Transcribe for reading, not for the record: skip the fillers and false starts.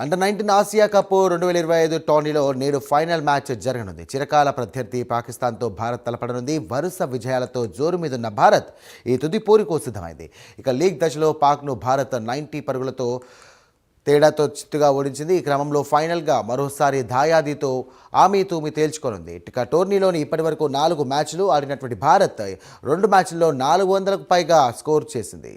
Under-19 Asia cup 2025 టోర్నీలో నేడు final match జరగనుంది. చిరకాల ప్రత్యర్థి పాకిస్తాన్తో భారత్ తలపడనుంది. వరుస విజయాలతో జోరు మీదున్న భారత్ ఈ తుది పోరుకు సిద్ధమైంది. ఇక లీగ్ దశలో పాక్ను భారత్ 90 పరుగులతో తేడాతో చిత్తుగా ఓడించింది. ఈ క్రమంలో ఫైనల్గా మరోసారి దాయాదితో ఆమీ తూమి తేల్చుకోనుంది. ఇక టోర్నీలోని ఇప్పటివరకు 4 మ్యాచ్లు ఆడినటువంటి భారత్ 2 మ్యాచ్ల్లో 400కు పైగా స్కోర్ చేసింది.